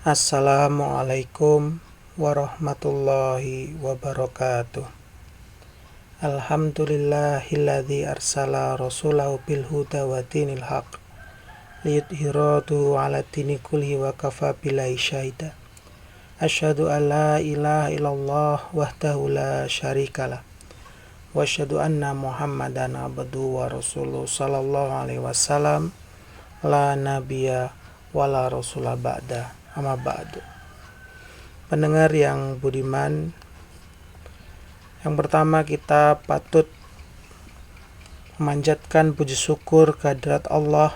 Assalamualaikum warahmatullahi wabarakatuh. Alhamdulillahilladzi arsala rasulahu bil huda wa dinil haq liyudhhirahu 'ala dini kulli wa kafa billahi syahida. Asyhadu an la ilaha illallah wahdahu la syarikalah wa asyhadu anna Muhammadan abduhu wa rasuluhu sallallahu alaihi wasallam la nabiyya wala rasulah ba'da. Amma ba'du. Pendengar yang budiman, yang pertama kita patut memanjatkan puji syukur kehadirat Allah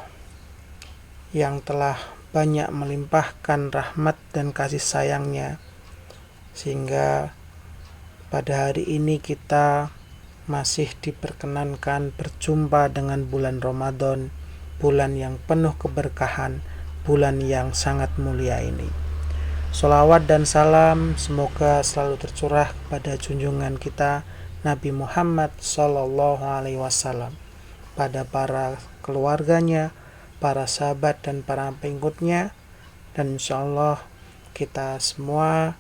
yang telah banyak melimpahkan rahmat dan kasih sayangnya, sehingga pada hari ini kita masih diperkenankan berjumpa dengan bulan Ramadan, bulan yang penuh keberkahan, bulan yang sangat mulia ini. Sholawat dan salam semoga selalu tercurah kepada junjungan kita Nabi Muhammad Sallallahu Alaihi Wasallam, pada para keluarganya, para sahabat dan para pengikutnya, dan insya Allah kita semua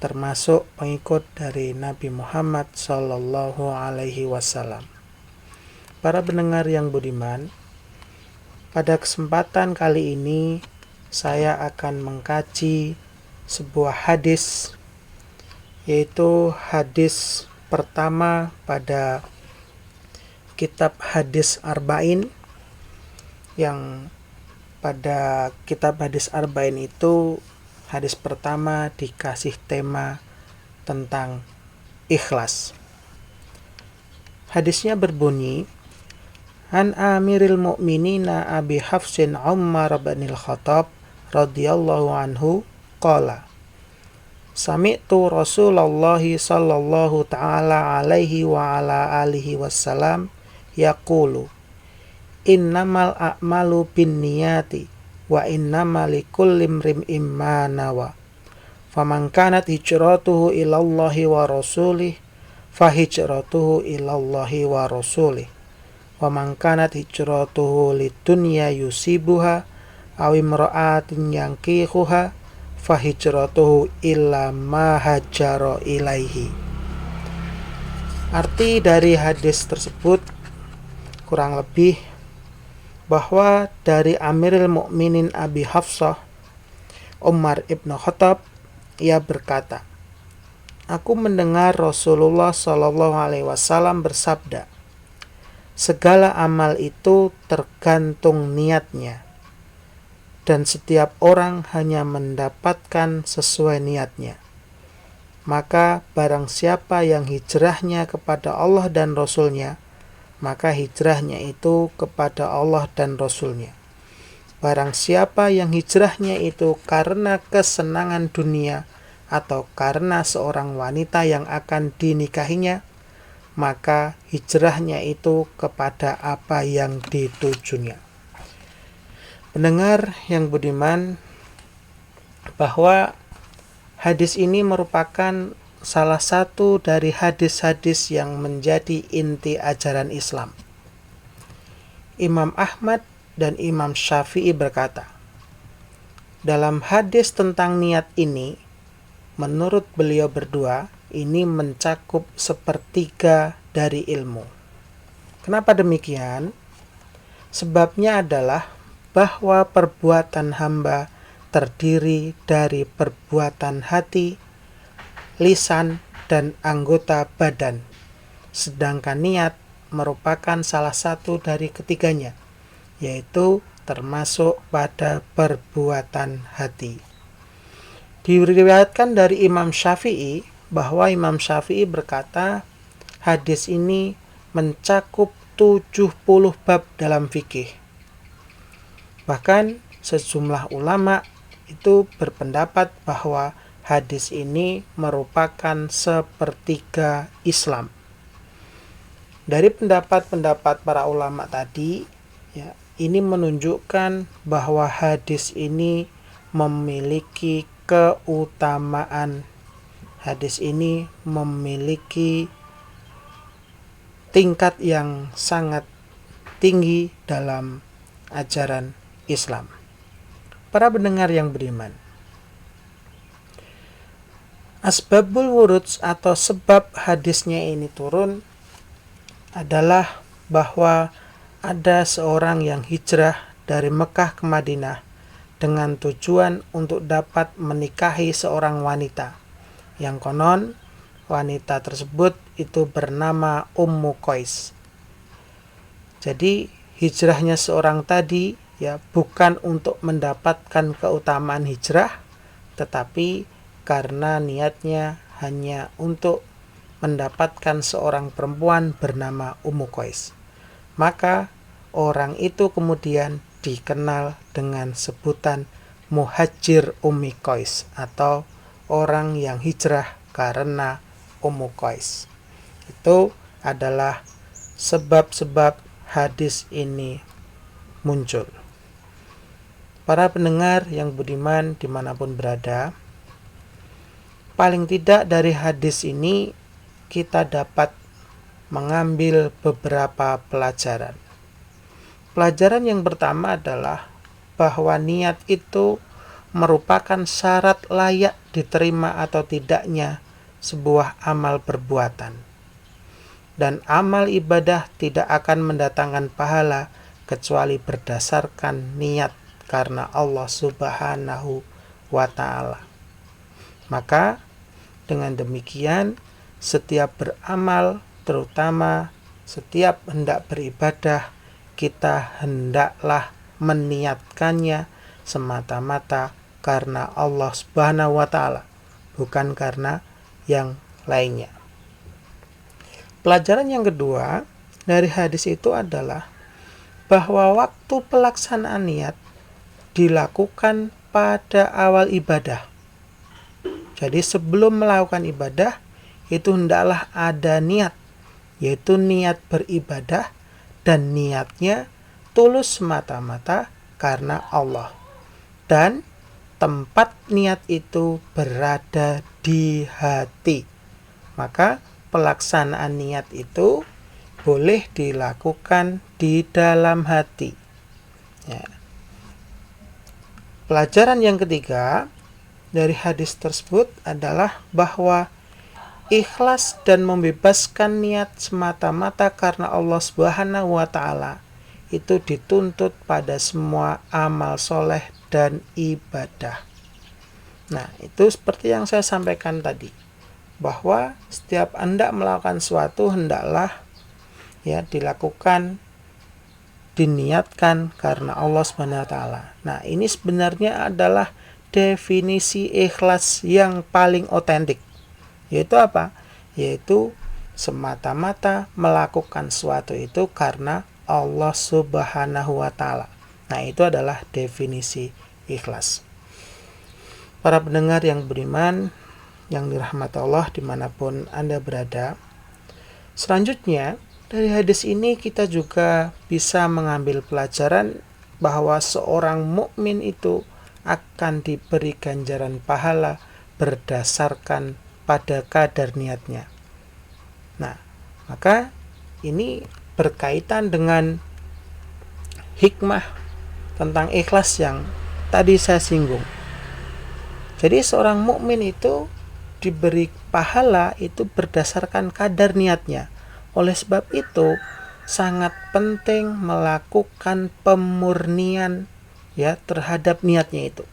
termasuk pengikut dari Nabi Muhammad Sallallahu Alaihi Wasallam. Para pendengar yang budiman, pada kesempatan kali ini saya akan mengkaji sebuah hadis, yaitu hadis pertama pada kitab hadis Arba'in, yang pada kitab hadis Arba'in itu hadis pertama dikasih tema tentang ikhlas. Hadisnya berbunyi, An Amiril Mu'minina Abi Hafsin Umar bin Al-Khattab radhiyallahu anhu qala Sami'tu Rasulullah sallallahu ta'ala alaihi wa ala alihi wassalam yaqulu innamal a'malu binniyati wa innamal likulli imrin ma nawa faman kanat hijratuhu ilallahi wa rasulih fa hijratuhu ilallahi wa rasulih wa man kanat hijratuhu lidunya yusibuha aw imra'atin yankihuha fa hijratuhu illa ma hajara ilaihi. Arti dari hadis tersebut kurang lebih bahwa dari Amirul Mukminin Abi Hafsah Umar ibn Khattab, ia berkata, aku mendengar Rasulullah Shallallahu Alaihi Wasallam bersabda, segala amal itu tergantung niatnya, dan setiap orang hanya mendapatkan sesuai niatnya. Maka barang siapa yang hijrahnya kepada Allah dan Rasulnya, maka hijrahnya itu kepada Allah dan Rasulnya. Barang siapa yang hijrahnya itu karena kesenangan dunia atau karena seorang wanita yang akan dinikahinya, maka hijrahnya itu kepada apa yang ditujunya. Pendengar yang budiman, bahwa hadis ini merupakan salah satu dari hadis-hadis yang menjadi inti ajaran Islam. Imam Ahmad dan Imam Syafi'i berkata, dalam hadis tentang niat ini, menurut beliau berdua, ini mencakup sepertiga dari ilmu. Kenapa demikian? Sebabnya adalah bahwa perbuatan hamba terdiri dari perbuatan hati, lisan, dan anggota badan, sedangkan niat merupakan salah satu dari ketiganya, yaitu termasuk pada perbuatan hati. Diriwayatkan dari Imam Syafi'i bahwa Imam Syafi'i berkata, hadis ini mencakup 70 bab dalam fikih. Bahkan sejumlah ulama itu berpendapat bahwa hadis ini merupakan sepertiga Islam. Dari pendapat-pendapat para ulama tadi, ya, ini menunjukkan bahwa hadis ini memiliki keutamaan. Hadis ini memiliki tingkat yang sangat tinggi dalam ajaran Islam. Para pendengar yang beriman, Asbabul wurud atau sebab hadisnya ini turun adalah bahwa ada seorang yang hijrah dari Mekah ke Madinah dengan tujuan untuk dapat menikahi seorang wanita yang konon wanita tersebut itu bernama Ummu Qais. Jadi hijrahnya seorang tadi ya bukan untuk mendapatkan keutamaan hijrah, tetapi karena niatnya hanya untuk mendapatkan seorang perempuan bernama Ummu Qais. Maka orang itu kemudian dikenal dengan sebutan Muhajir Ummi Qais atau orang yang hijrah karena Ummu Qais. Itu adalah sebab-sebab hadis ini muncul. Para pendengar yang budiman dimanapun berada, paling tidak dari hadis ini kita dapat mengambil beberapa pelajaran. Pelajaran yang pertama adalah bahwa niat itu merupakan syarat layak diterima atau tidaknya sebuah amal perbuatan. Dan amal ibadah tidak akan mendatangkan pahala kecuali berdasarkan niat karena Allah Subhanahu wa ta'ala. Maka dengan demikian setiap beramal, terutama setiap hendak beribadah, kita hendaklah meniatkannya semata-mata karena Allah Subhanahu wa ta'ala, bukan karena yang lainnya. Pelajaran yang kedua dari hadis itu adalah bahwa waktu pelaksanaan niat dilakukan pada awal ibadah. Jadi sebelum melakukan ibadah itu hendaklah ada niat, yaitu niat beribadah, dan niatnya tulus semata-mata karena Allah. Dan tempat niat itu berada di hati. Maka pelaksanaan niat itu boleh dilakukan di dalam hati. Ya. Pelajaran yang ketiga dari hadis tersebut adalah bahwa ikhlas dan membebaskan niat semata-mata karena Allah Subhanahu wa ta'ala itu dituntut pada semua amal soleh dan ibadah. Nah, itu seperti yang saya sampaikan tadi, bahwa setiap hendak melakukan sesuatu hendaklah ya dilakukan, diniatkan karena Allah Subhanahu wa ta'ala. Nah, ini sebenarnya adalah definisi ikhlas yang paling otentik. Yaitu apa? Yaitu semata-mata melakukan sesuatu itu karena Allah Subhanahu wa ta'ala. Nah, itu adalah definisi ikhlas. Para pendengar yang beriman, yang dirahmati Allah dimanapun Anda berada, selanjutnya dari hadis ini kita juga bisa mengambil pelajaran bahwa seorang mukmin itu akan diberi ganjaran pahala berdasarkan pada kadar niatnya. Nah, maka ini berkaitan dengan hikmah tentang ikhlas yang tadi saya singgung. Jadi seorang mukmin itu diberi pahala itu berdasarkan kadar niatnya. Oleh sebab itu sangat penting melakukan pemurnian ya terhadap niatnya itu.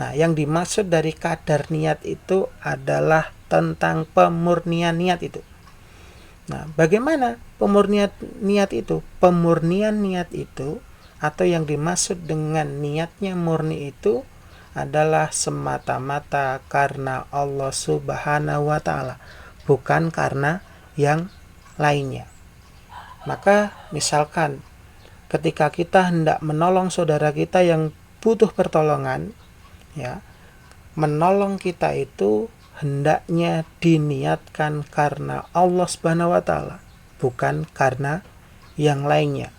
Nah, yang dimaksud dari kadar niat itu adalah tentang pemurnian niat itu. Nah, bagaimana pemurnian niat itu? Pemurnian niat itu atau yang dimaksud dengan niatnya murni itu adalah semata-mata karena Allah Subhanahu wa ta'ala, bukan karena yang lainnya. Maka misalkan ketika kita hendak menolong saudara kita yang butuh pertolongan, ya, menolong kita itu hendaknya diniatkan karena Allah Subhanahu wa ta'ala, bukan karena yang lainnya.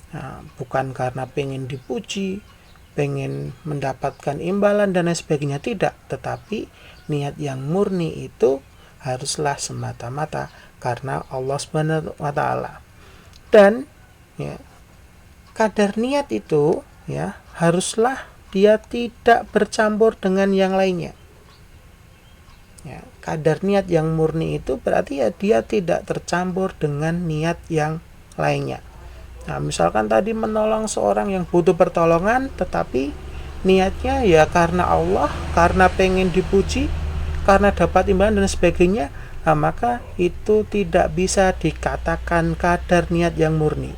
Nah, bukan karena pengen dipuji, pengen mendapatkan imbalan dan lain sebagainya, tidak, tetapi niat yang murni itu haruslah semata-mata karena Allah Subhanahu wa ta'ala. Dan ya, kadar niat itu ya haruslah dia tidak bercampur dengan yang lainnya. Ya, kadar niat yang murni itu berarti ya dia tidak tercampur dengan niat yang lainnya. Nah, misalkan tadi menolong seorang yang butuh pertolongan, tetapi niatnya ya karena Allah, karena pengen dipuji, karena dapat imbalan dan sebagainya, nah, maka itu tidak bisa dikatakan kadar niat yang murni.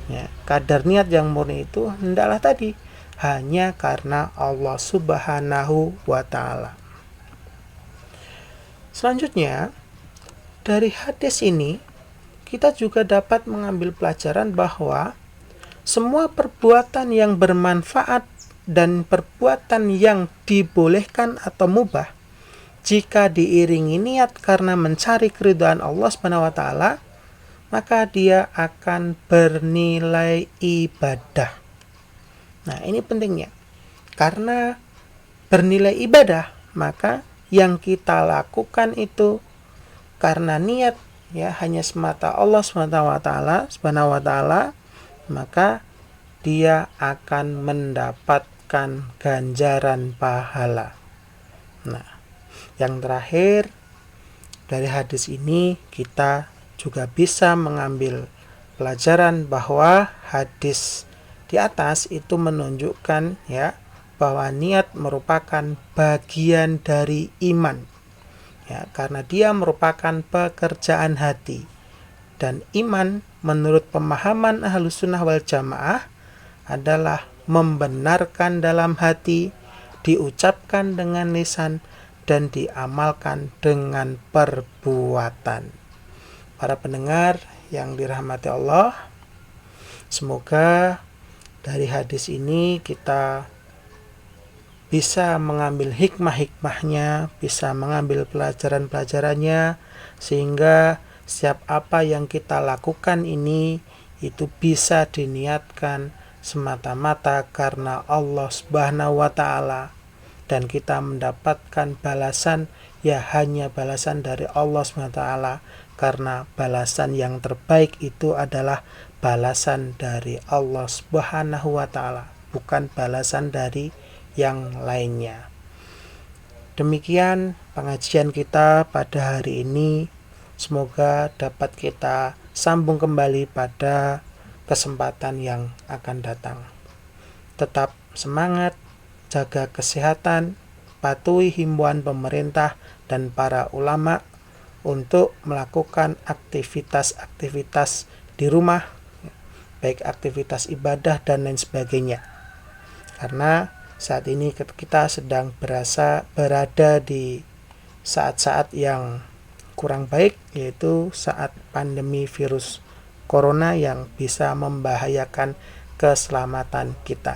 Ya, kadar niat yang murni itu hendaklah tadi hanya karena Allah Subhanahu wa Ta'ala. Selanjutnya, dari hadis ini kita juga dapat mengambil pelajaran bahwa semua perbuatan yang bermanfaat dan perbuatan yang dibolehkan atau mubah, jika diiringi niat karena mencari keridhaan Allah Subhanahu wa Ta'ala, maka dia akan bernilai ibadah. Nah, ini pentingnya. Karena bernilai ibadah, maka yang kita lakukan itu karena niat ya hanya semata Allah Subhanahu wa Ta'ala, maka dia akan mendapatkan ganjaran pahala. Nah, yang terakhir dari hadis ini kita juga bisa mengambil pelajaran bahwa hadis di atas itu menunjukkan ya bahwa niat merupakan bagian dari iman. Ya, karena dia merupakan pekerjaan hati. Dan iman menurut pemahaman Ahlus Sunnah wal Jamaah adalah membenarkan dalam hati, diucapkan dengan lisan, dan diamalkan dengan perbuatan. Para pendengar yang dirahmati Allah, semoga dari hadis ini kita bisa mengambil hikmah-hikmahnya, bisa mengambil pelajaran-pelajarannya, sehingga setiap apa yang kita lakukan ini itu bisa diniatkan semata-mata karena Allah Subhanahu wa Ta'ala, dan kita mendapatkan balasan ya hanya balasan dari Allah Subhanahu wa Ta'ala, karena balasan yang terbaik itu adalah balasan dari Allah Subhanahu wa Ta'ala, bukan balasan dari yang lainnya. Demikian pengajian kita pada hari ini. Semoga dapat kita sambung kembali pada kesempatan yang akan datang. Tetap semangat, jaga kesehatan, patuhi himbauan pemerintah dan para ulama untuk melakukan aktivitas-aktivitas di rumah, baik aktivitas ibadah dan lain sebagainya. Karena saat ini kita sedang berada di saat-saat yang kurang baik, yaitu saat pandemi virus corona yang bisa membahayakan keselamatan kita.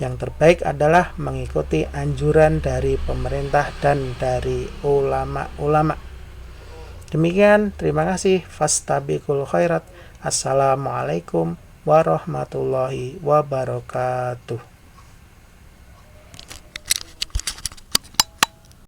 Yang terbaik adalah mengikuti anjuran dari pemerintah dan dari ulama-ulama. Demikian, terima kasih. Fastabiqul khairat. Assalamualaikum warahmatullahi wabarakatuh.